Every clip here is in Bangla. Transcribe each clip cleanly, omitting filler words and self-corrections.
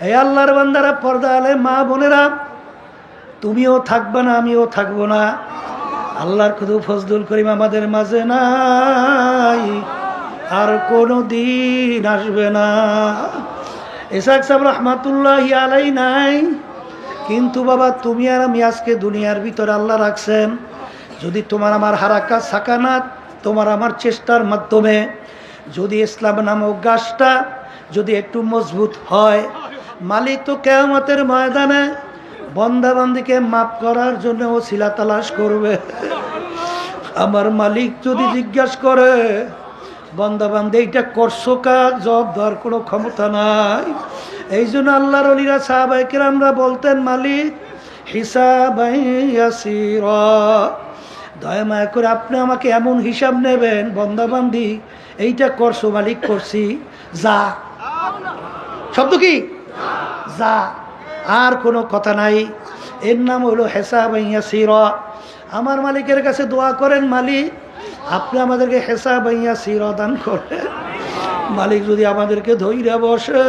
এই আল্লাহর বান্দারা, পর্দা আলে মা বোনেরা, তুমিও থাকবে না, আমিও থাকবো না। আল্লাহর খুদু ফজলুল করিম আমাদের মাঝে নাই, আর কোনো দিন আসবে না। ইসহাক সাহেব রহমাতুল্লাহি আলাই নাই, কিন্তু বাবা তুমি আর আমি আজকে দুনিয়ার ভিতরে আল্লাহ রাখছেন। যদি তোমার আমার হারাকাত সাকানাত, তোমার আমার চেষ্টার মাধ্যমে যদি ইসলাম নামক গাছটা যদি একটু মজবুত হয়, মালিক তো কিয়ামতের ময়দানে বান্দাবান্দিকে মাফ করার জন্য ওসিলা তালাশ করবে। আমার মালিক যদি জিজ্ঞাসা করে, বান্দাবান্দি এইটা করছো কাজ, জবাব দেওয়ার কোনো ক্ষমতা নাই। এই জন্য আল্লাহর ওলিরা সাহাবায়ে কেরামরা বলতেন, মালিক হিসাবান ইয়াসীরা, দয়া মায়া করে আপনি আমাকে এমন হিসাব নেবেন, বান্দাবান্দি এইটা করছো মালিক, করছি, যা। শব্দ কি? যা, আর কোনো কথা নাই। এর নাম হলো হিসাবান ইয়াসীরা। আমার মালিকের কাছে দোয়া করেন, মালিক আপনি আমাদেরকে হিসাবান ইয়াসীরা দান করেন। মালিক যদি আমাদেরকে ধইরা বসে,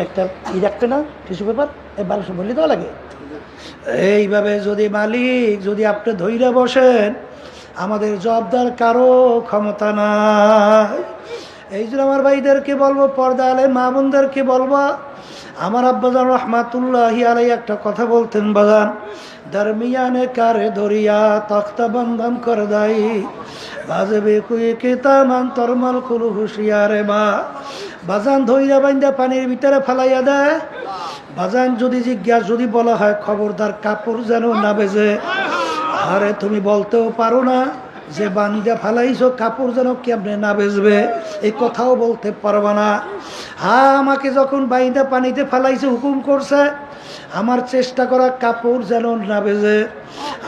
একটা রাখবে না টিস্যু পেপার, 1200 বললে দেওয়া লাগে। এইভাবে যদি মালিক যদি আপনি ধইরা বসেন, আমাদের জবাবদার কারো ক্ষমতা নাই। এই জন্য আমার ভাইদেরকে বলবো, পর্দা আলে মা বোনদেরকে বলবো, আমার আব্বাজান রহমাতুল্লাহি আলাইহি একটা কথা বলতেন, বাজান দরমিয়ানে কারে দরিয়া তখতা বন্ধন কর দাই, বাজবে কুই কিতামান তরমাল খুলু হুশিয়ারে মা। বাজান ধইরা বাইন্দা পানির ভিতরে ফালাইয়া দেয়। বাজান যদি জিজ্ঞাসা যদি বলা হয়, খবরদার কাপড় যেন না বেজে। আরে তুমি বলতেও পারো না যে বান্দা ফালাইছো, কাপড় যেন কেমনে না বেজবে, এই কথাও বলতে পারবা না। হ্যাঁ, আমাকে যখন বাইন্দা পানিতে ফালাইছে, হুকুম করছে আমার চেষ্টা করা কাপড় যেন না বেজে।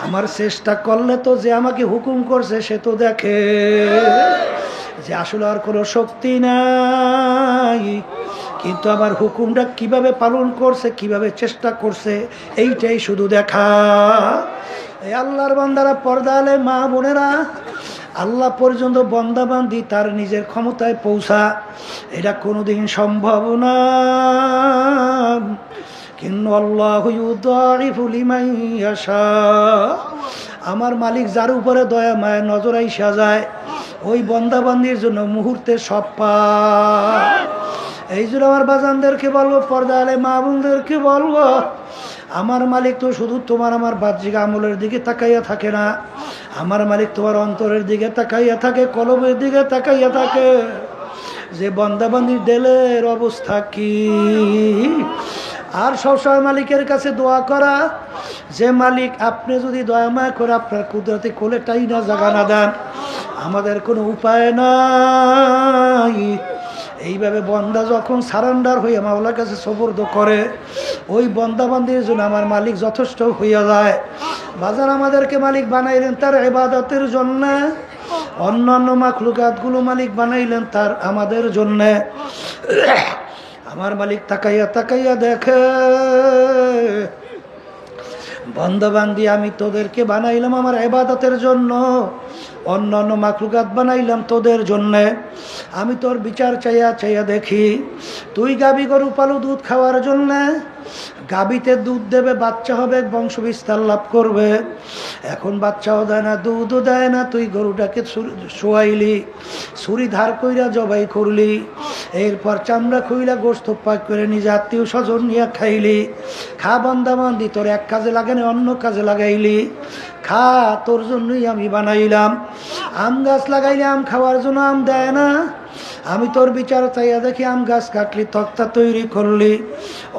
আমার চেষ্টা করলে তো যে আমাকে হুকুম করছে সে তো দেখে যে আসলে আর কোনো শক্তি নাই, কিন্তু আমার হুকুমটা কিভাবে পালন করছে, কিভাবে চেষ্টা করছে, এইটাই শুধু দেখা। এই আল্লাহর বান্দারা, পর্দা আলে মা বোনেরা, আল্লাহ পর্যন্ত বান্দাবান্দি তার নিজের ক্ষমতায় পৌঁছা, এটা কোনোদিন সম্ভব না। কিন্তু আল্লাহু ইউদাইফু লিমান ইয়াশা, আমার মালিক যার উপরে দয়া মায়া নজর আইসা যায়, ওই বান্দাবান্দির জন্য মুহূর্তে সব পায়। এই জন্য আমার বাজানদেরকে বলবো, পর্দা আলে মা বোনদেরকে বলবো, আমার মালিক তো শুধু তোমার আমার বাহ্যিক আমলের দিকে তাকাইয়া থাকে না, আমার মালিক তোমার অন্তরের দিকে তাকাইয়া থাকে, কলবের দিকে তাকাইয়া থাকে, যে বান্দাবান্দির দিলের অবস্থা কি। আর সবসময় মালিকের কাছে দোয়া করা, যে মালিক আপনি যদি দয়া মায়া করে আপনার কুদরতি কোলেটাই না জাগা না দেন, আমাদের কোনো উপায় নাই। এইভাবে বন্দা যখন সারেন্ডার হয়ে মাওলার কাছে সুপর্দ করে, ওই বন্দাবান্দির জন্য আমার মালিক যথেষ্ট হইয়া যায়। বাজার আমাদেরকে মালিক বানাইলেন তার ইবাদতের জন্য, অন্যান্য মাখলুকাতগুলো মালিক বানাইলেন তার আমাদের জন্য। আমার মালিক তাকাইয়া তাকাইয়া দেখে, বন্দাবান্দি আমি তোদেরকে বানাইলাম আমার ইবাদতের জন্য, অন্যান্য মাখলুকাত বানাইলাম তোদের জন্য। আমি তোর বিচার চাইয়া চাইয়া দেখি, তুই গাবি গরু পালু দুধ খাওয়ার জন্য, গাবিতে দুধ দেবে, বাচ্চা হবে, বংশ বিস্তার লাভ করবে। এখন বাচ্চাও দেয় না, দুধও দেয় না, তুই গরুটাকে শোয়াইলি, ছুরি ধার কইরা জবাই করলি, এরপর চামড়া খুইলা গোস্ত পাক করে নিজে আত্মীয় স্বজন নিয়ে খাইলি। খা বান্দাবান্দি, তোর এক কাজে লাগে না অন্য কাজে লাগাইলি, খা, তোর জন্যই আমি বানাইলাম। আম গাছ লাগাইলে আম খাওয়ার জন্য আম দেয় না, আমি তোর বিচার চাইয়া দেখি আম গাছ কাটলি, তক্তা তৈরি করলি,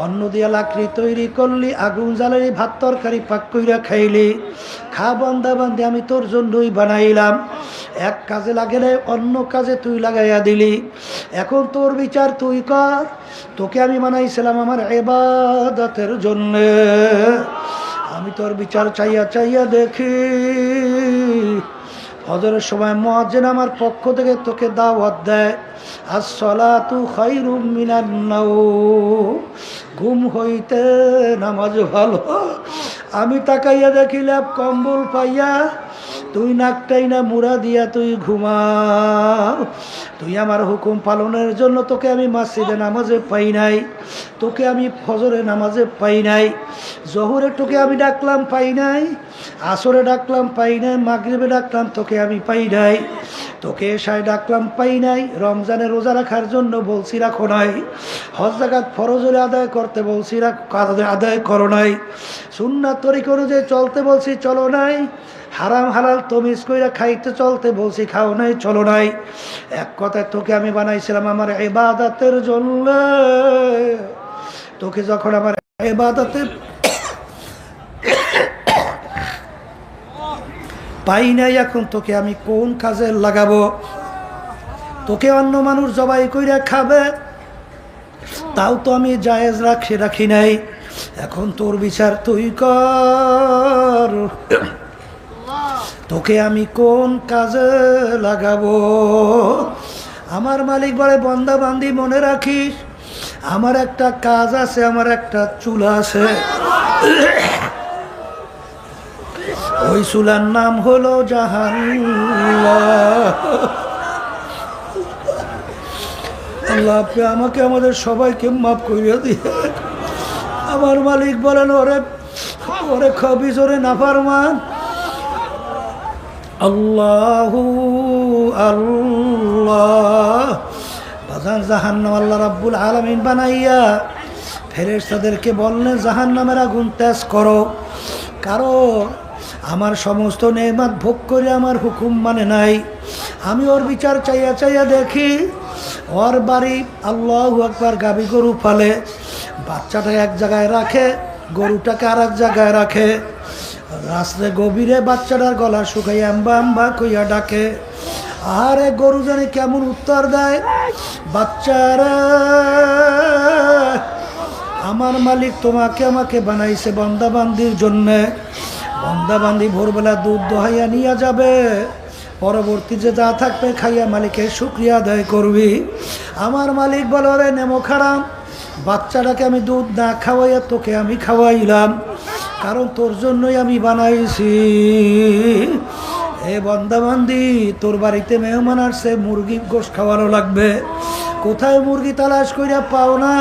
অন্ন দিয়া লাকড়ি তৈরি করলি, আগুন জ্বালালি, ভাত তরকারি পাক কইরা খাইলি। খা বান্দাবান্দি, আমি তোর জন্যই বানাইলাম। এক কাজে লাগে না অন্য কাজে তুই লাগাইয়া দিলি। এখন তোর বিচার তুই কর, তোকে আমি বানাইছিলাম আমার ইবাদতের জন্যে, আমি তোর বিচার চাইয়া চাইয়া দেখি। হজরের সময় মুয়াজ্জিন আমার পক্ষ থেকে তোকে দাওয়াত দেয়, আসসালাতু খায়রুম মিনান নাওম, ঘুম হইতে নামাজ ভালো। আমি তাকাইয়া দেখিলাম কম্বল পাইয়া তুই নাকটাই না মুড়া দিয়া তুই ঘুমাও। তুই আমার হুকুম পালনের জন্য তোকে আমি মসজিদে নামাজে পাই নাই, তোকে আমি ফজরে নামাজে পাই নাই, জোহরে তোকে আমি ডাকলাম পাই নাই, আসরে ডাকলাম পাই নাই, মাগরিবে ডাকলাম তোকে আমি পাই নাই, তোকে এশায় ডাকলাম পাই নাই, রমজানে রোজা রাখার জন্য বলছি রাখো নাই, হজ যাকাত ফরজ হলে আদায় করতে বলছি আদায় করো নাই, সুন্নাত তরিকা অনুযায়ী চলতে বলছি চলো নাই, হারাম হালাল তমিজ কইরা খাইতে চলতে বলছি খাও নাই চলো নাই। এক কথায় তোকে আমি বানাইছিলাম আমার ইবাদতের জন্য। তোকে যখন আমার ইবাদতের পাই নাই, এখন তোকে আমি কোন কাজে লাগাবো? তোকে অন্য মানুষ জবাই কইরা খাবে, তাও তো আমি জায়েজ রাখি নাই। এখন তোর বিচার তুই কর, তোকে আমি কোন কাজে লাগাবো? আমার মালিক বলে, বান্দা বান্দি মনে রাখিস, আমার একটা কাজ আছে, আমার একটা চুলা আছে, ওই চুলার নাম হলো জাহান্নাম। আল্লাহ আপনি আমাকে আমাদের সবাইকে মাফ করিয়া দিয়ে। আমার মালিক বলেন, ওরে ওরে খবিস, ওরে নাফরমান, আল্লাহু আল্লাহ বাজান জাহান্নাম আল্লাহ রাব্বুল আলামিন বানাইয়া ফেরেশতাদেরকে বললেন জাহান্নামের আগুন তেজ করো। কারণ আমার সমস্ত নেয়ামত ভোগ করে আমার হুকুম মানে নাই। আমি ওর বিচার চাইয়া চাইয়া দেখি, ওর বাড়ি আল্লাহু আকবার গাবি গরু পালে, বাচ্চাটা এক জায়গায় রাখে, গরুটাকে আর এক জায়গায় রাখে, রাস্তায় গভীরে বাচ্চাটার গলা শুকাইয়া আম্বা আম্বা কইয়া ডাকে। আরে গরু জানে কেমন উত্তর দেয়, বাচ্চারা আমার মালিক তোমাকে আমাকে বানাইছে বান্দাবান্দির জন্যে, বান্দাবান্দি ভোরবেলা দুধ দোহাইয়া নিয়ে যাবে, পরবর্তী যে যা থাকবে খাইয়া মালিকের শুকরিয়া আদায় করবি। আমার মালিক বলে, রে নেমো খারাম, বাচ্চাটাকে আমি দুধ না খাওয়াইয়া তোকে আমি খাওয়াইলাম, কারণ তোর জন্যই আমি বানাইছি। এ বান্দাবান্দি, তোর বাড়িতে মেহমান আসছে, মুরগি গোশত খাওয়ানো লাগবে, কোথায় মুরগি তালাশ কইরা পাও না,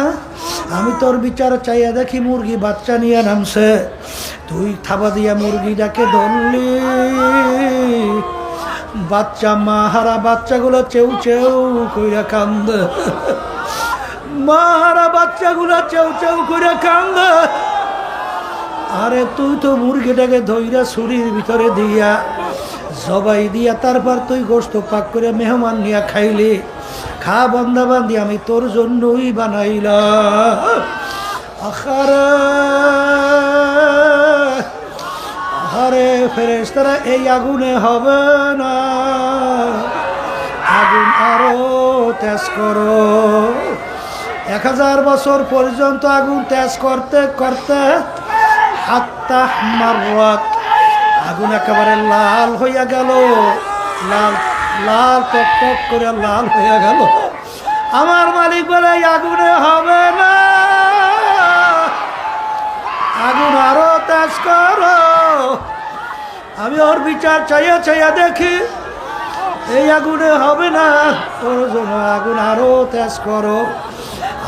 আমি তোর বিচার চাইয়া দেখি মুরগি বাচ্চা নিয়ে নামছে, তুই থাবা দিয়া মুরগিটাকে ধরলি, বাচ্চা মাহারা বাচ্চাগুলো চেউ চেউ কইরা কান্দে, মাহারা বাচ্চাগুলো চেউ চেউ কইরা কান্দে। আরে তুই তো মুরগিটাকে ধইরা ছুরির ভিতরে দিয়া জবাই দিয়া তারপর তুই গোশত পাক করে মেহমান নিয়া খাইলি। খা বান্দা বান্দি, আমি তোর জন্যই বানাইলাম। আখারে আরে ফেরেশতারা, এই আগুনে হবে না, আগুন আরো তেজ করো। 1000 বছর পর্যন্ত আগুন তেজ করতে করতে হাত্তা মাররাত, আগুন একেবারে লাল হইয়া গেল, লাল লাল টক টক করে লাল হইয়া গেল। আমার মালিক বলে, আগুনে হবে না, আগুন আরো তেজ করো। আমি ওর বিচার চাইয়া চাইয়া দেখি, এই আগুনে হবে না, ওর জন্য আগুন আরো তেজ করো।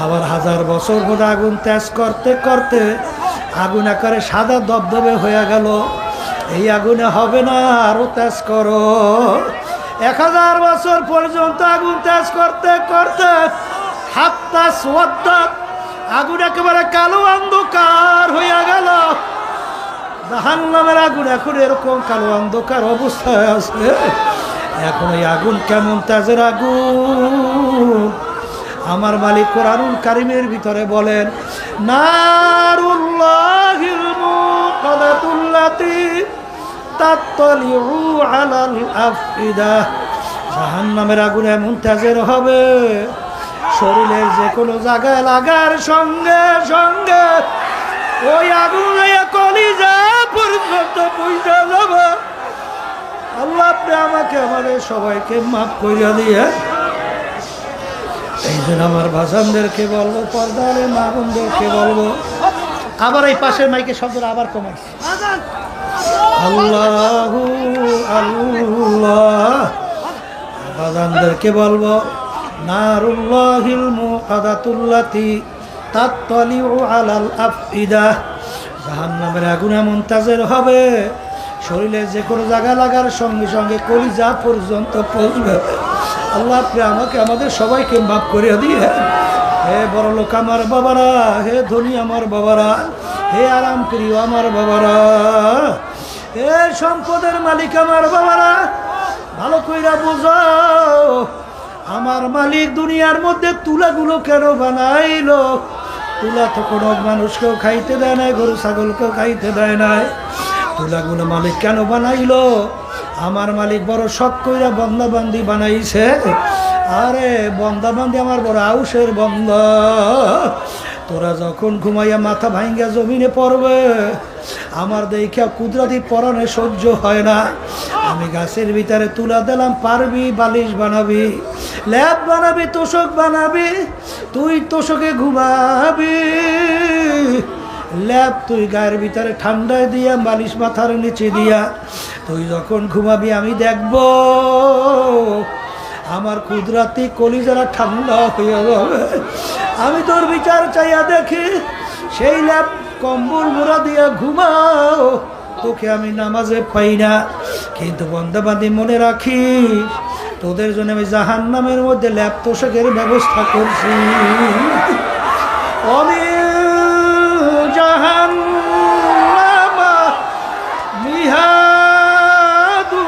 আবার 1000 বছর ধরে আগুন তেজ করতে করতে আগুন আকারে সাদা দবদবে হয়ে গেল, এই আগুনে হবে না, আরো তেজ করো। 1000 বছর পর্যন্ত আগুন তেজ করতে করতে হাত্তা সোয়াদ্দাত, আগুন একেবারে কালো অন্ধকার হইয়া গেল। জাহান্নামের আগুন এখন এরকম কালো অন্ধকার অবস্থায় আছে। এখন এই আগুন কেমন তেজের আগুন! আমার মালিক কোরআনুল কারীমের ভিতরে বলেন, নারুল্লাহিল মুকাদাতুল্লাতী তাত্তালিউ আলাল আফইদা, জাহান্নামের আগুন এমন তেজের হবে, শরীরের যে কোনো জায়গায় লাগার সঙ্গে সঙ্গে ওই আগুন কলিজা পর্যন্ত পৌঁছে যাবে। আল্লাহ আপনি আমাকে আমাদের সবাইকে মাফ করিয়া দিয়ে। এই জন্য আমার ভাষানদেরকে বলবো, পর্দারে মা বোনদেরকে বলবো, আবার এই পাশের মাইকে শব্দটা আবার কমাই, আল্লাহু আল্লাহ। বাজানদেরকে বলবো নারুল্লাহিল মুকাদাতুল্লাতি তাত্তালিউ আলাল আফইদা, জাহান্নামের আগুন এমন তাজের হবে শরীরে যে কোনো জায়গা লাগার সঙ্গে সঙ্গে কলিজা পর্যন্ত পৌঁছবে। আল্লাহ আপনি আমাকে আমাদের সবাইকে মাফ করে দিয়ে, হে বড় লোক আমার বাবারা, হে ধনী আমার বাবারা, হে আরাম প্রিয় আমার বাবারা, হে সম্পদের মালিক আমার বাবারা, ভালো কইরা বুঝাও আমার মালিক দুনিয়ার মধ্যে তুলাগুলো কেন বানাইলো? তুলা তো কোনো মানুষকেও খাইতে দেয় নাই, গরু ছাগলকেও খাইতে দেয় নাই। তুলাগুলো মালিক কেন বানাইলো? আমার মালিক বড় শখ কইরা বন্দাবান্দি বানাইছে। আরে বন্দাবান্দি আমার বড় আউসের বন্দা। তোরা যখন ঘুমাইয়া মাথা ভাঙ্গা জমিনে পড়বে, আমার দেখা কুদরতি পরাণে সহ্য হয় না। আমি গাছের ভিতরে তুলা দিলাম, পারবি বালিশ বানাবি, ল্যাব বানাবি, তোষক বানাবি, তুই তোষকে ঘুমাবি। ল্যাব তুই গায়ের ভিতরে ঠান্ডায় দিয়া, বালিশ মাথার নিচে দিয়া তুই যখন ঘুমাবি, আমি দেখব আমার কুদরতি কলিজারা ঠান্ডা হয়ে যাবে। আমি তোর বিচার চাইয়া দেখি, সেই ল্যাব কম্বল মোড়া দিয়া ঘুমাও, তোকে আমি নামাজে পাই না। কিন্তু বন্দাবান্দি মনে রাখিস, তোদের জন্য আমি জাহান্নামের মধ্যে ল্যাব তোষকের ব্যবস্থা করছি। আমি জাহান্নামা মিহাদু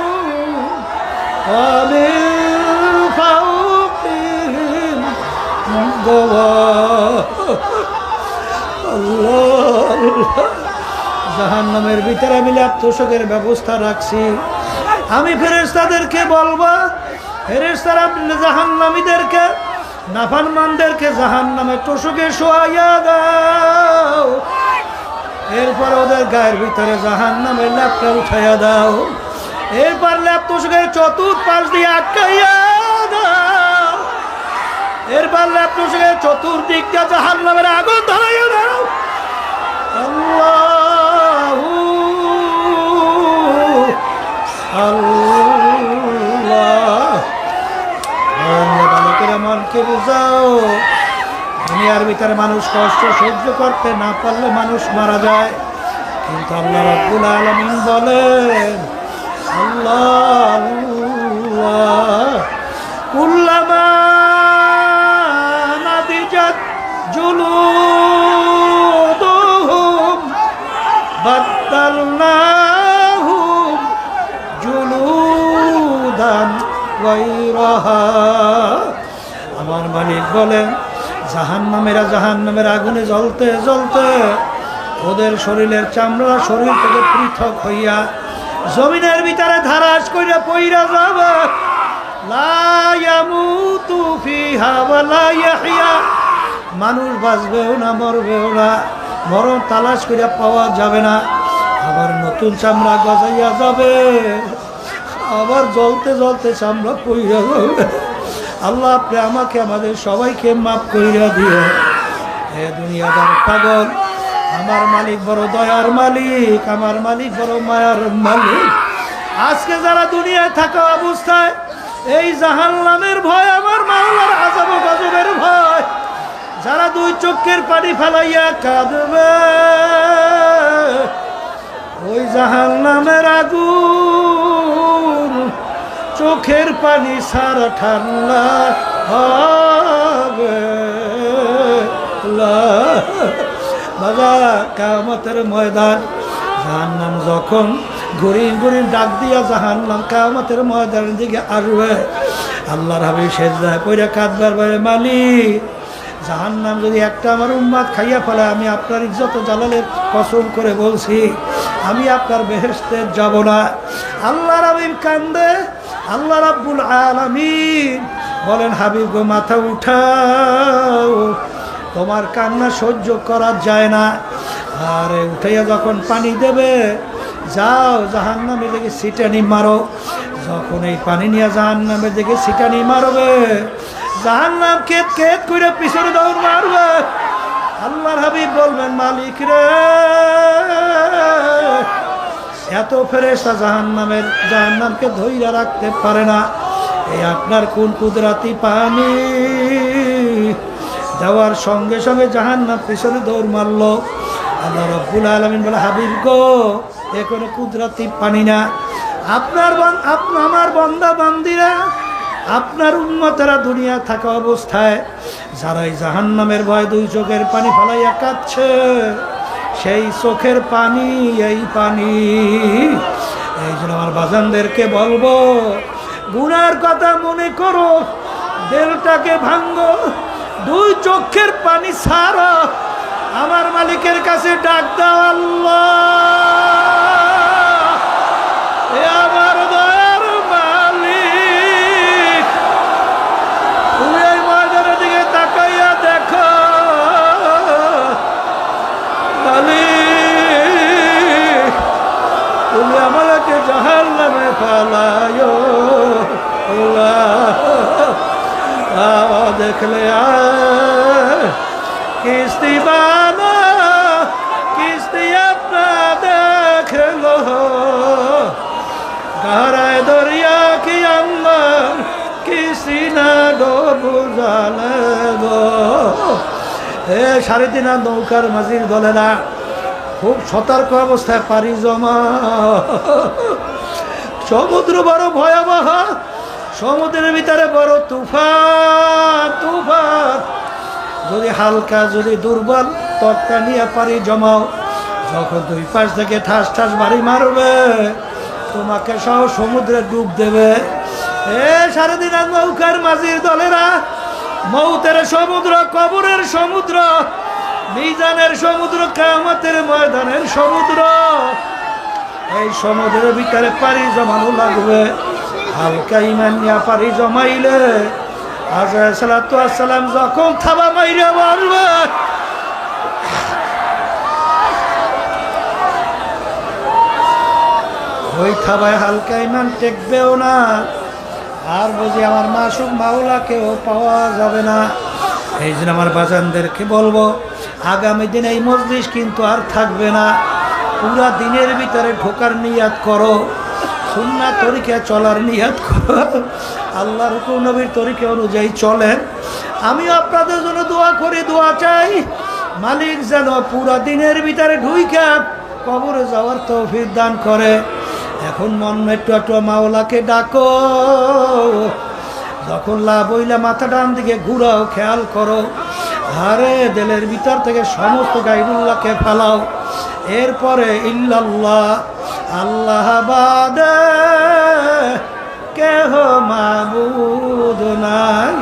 আমি ফাউকিহিম গওয়া। আল্লাহ, জাহান্নামের ভিতরে আমি ল্যাব তোষকের ব্যবস্থা রাখছি। আমি ফেরেশতাদেরকে বলবো, ফেরেশতারা জাহান্নামীদেরকে, নাফরমানদেরকে জাহান্নামে তোষকে শোয়াইয়া দাও। এরপর ওদের গায়ের ভিতরে জাহান্নামের ল্যাবটা উঠাইয়া দাও। এরপর ল্যাব তোষকের চতুর্পাশ দিয়ে আটকাইয়া দাও। এরপর ল্যাব তোষকের চতুর্দিক দিয়ে জাহান্নামের আগুন ধরাইয়া দাও। আল্লাহু আল্লাহ। ভালো করে মনকে বুঝাও, দুনিয়ার ভিতরে মানুষ কষ্ট সহ্য করতে না পারলে মানুষ মারা যায়। কিন্তু আল্লাহ রাব্বুল আলামিন বলেন, আল্লাহ কুল্লামা নাদিজাত জুলুদুহুম বাদদালনাহুম জুলুদান গায়রাহা। আমার মালিক বলেন, জাহান্নামেরা জাহান্নামের আগুনে জ্বলতে জ্বলতে ওদের শরীরের চামড়া শরীর থেকে পৃথক হইয়া জমিনের ভিতরে ধারাস কইরা পইরা যাবে। লা ইয়ামুতু ফিহা ওয়া লা ইয়াহইয়া, মানুষ বাঁচবেও না মরবেও না, মরণ তালাশ কইরা পাওয়া যাবে না। আবার নতুন চামড়া গজাইয়া যাবে, আবার জ্বলতে জ্বলতে চামড়া পইরা যাবে। আল্লাহ আপনি আমাকে আমাদের সবাইকে মাফ কইরা দিও। হে দুনিয়াদার পাগল, আমার মালিক বড় দয়ার মালিক, আমার মালিক বড় মায়ার মালিক। আজকে যারা দুনিয়ায় থাকা অবস্থায় এই জাহান্নামের ভয়, আমার মাওলার আযাব ও গজবের ভয়, যারা দুই চোখের পানি ফেলাইয়া কাঁদবে, ওই জাহান্নামের আগুন চোখের পানি সারা ঠান্ডা হবে। বাবা, কিয়ামতের ময়দান, জাহান্নাম যখন ঘুরিয়ে ঘুরিয়ে ডাক দিয়া জাহান্নাম কিয়ামতের ময়দানের দিকে আসবে, আল্লাহর হাবিব সেজদায় পড়ে কাঁদবার বলে, মালিক জাহান্নাম যদি একটা আমার উম্মত খাইয়া ফেলে, আমি আপনার ইজ্জত জালালের কসম করে বলছি, আমি আপনার বেহেশতে যাব না। আল্লাহর হাবিব কান্দে। আল্লাহ রাব্বুল আলামিন বলেন, হাবিব গো মাথা উঠাও, তোমার কান্না সহ্য করা যায় না। আরে উঠাইয়া যখন পানি দেবে, যাও জাহান্নামের দিকে ছিটানি মারো। যখন এই পানি নিয়ে জাহান্নামের দিকে ছিটানি মারবে, জাহান্নাম কেত কেত করে পিছনে দৌড় মারবে। আল্লাহর হাবিব বলবেন, মালিক রে এত ফেরেশতা জাহান্নামকে ধইরা রাখতে পারে না। এই আপনার কোন কুদরতি পানি দেওয়ার সঙ্গে সঙ্গে জাহান্নাম পেছনে দৌড় মারল। আল্লাহ রাব্বুল আলামিন বলে, হাবিব গো, এ কোনো কুদরতি পানি না। আমার বান্দা বান্দিরা, আপনার উম্মতেরা দুনিয়া থাকা অবস্থায় যারাই জাহান্নামের ভয় দুই চোখের পানি ফালাইয়া কাঁদছে, সেই চোখের পানি এই পানি। এই জন্য আমার বাজানদেরকে বলবো, গুনার কথা মনে করো, দিলটাকে ভাঙ্গো, দুই চোখের পানি ছাড়ো, আমার মালিকের কাছে ডাক দাও, আল্লাহ এ আমার দয়ার মালিক, তুমি এই ময়দানের দিকে তাকাইয়া দেখো মালিক, তুমি আমাকে জাহান্নামে ফালায়ো, দেখলে কিস্তি বানা কিস্তি আপনা দেখলো, গারায় দরিয়া কি আল্লাহ কিস্তি না গো বুঝালে গো। 3.5 নৌকার মাঝির দলেরা খুব সতর্ক অবস্থায় পারি জমা। সমুদ্র বড় ভয়াবহ, সমুদ্রের ভিতরে বড় তুফান। যদি হালকা, যদি দুর্বল, তটকা নিয়ে পারি জমাও, যখন দুই পাশ থেকে ঠাস ঠাস বাড়ি মারবে, তোমাকে সহ সমুদ্রে ডুব দেবে। 3.5 নৌকার মাঝির দলেরা, মৌতের সমুদ্র, কবরের সমুদ্র, মিজানের সমুদ্র, কিয়ামতের ময়দানের সমুদ্র, এই সমুদ্রের ভিতরে পারি জমানো লাগবে। হালকা ইমান নিয়ে পারি জমাইলে আজরাইল সালাতু আসসালাম যখন থাবা মাইরে বলবে, ওই থাবায় হালকা ইমান টেকবেও না, আর বুঝি আমার মাসুক মাওলাকেও পাওয়া যাবে না। এই জন্য আমার বাজানদেরকে বলবো, আগামী দিন এই মজলিস কিন্তু আর থাকবে না। পুরা দিনের ভিতরে ঢোকার নিয়াত করো, সুন্নাহ তরিকা চলার নিয়াত করো, আল্লাহর হুকুম নবীর তরিকা অনুযায়ী চলেন। আমি আপনাদের জন্য দোয়া করি, দোয়া চাই, মালিক যেন পুরা দিনের ভিতরে ঢুইকা কবরে যাওয়ার তৌফিক দান করে। এখন মন একটু একটু মাওলাকে ডাকো, যখন লাভ হইলে মাথা ডান দিকে ঘুরাও, খেয়াল করো, আরে দিলের ভিতর থেকে সমস্ত গায়রুল্লাহকে ফালাও। এরপরে ইল্লাল্লাহ, আল্লাহ বাদে কেহ মাবুদ নাই।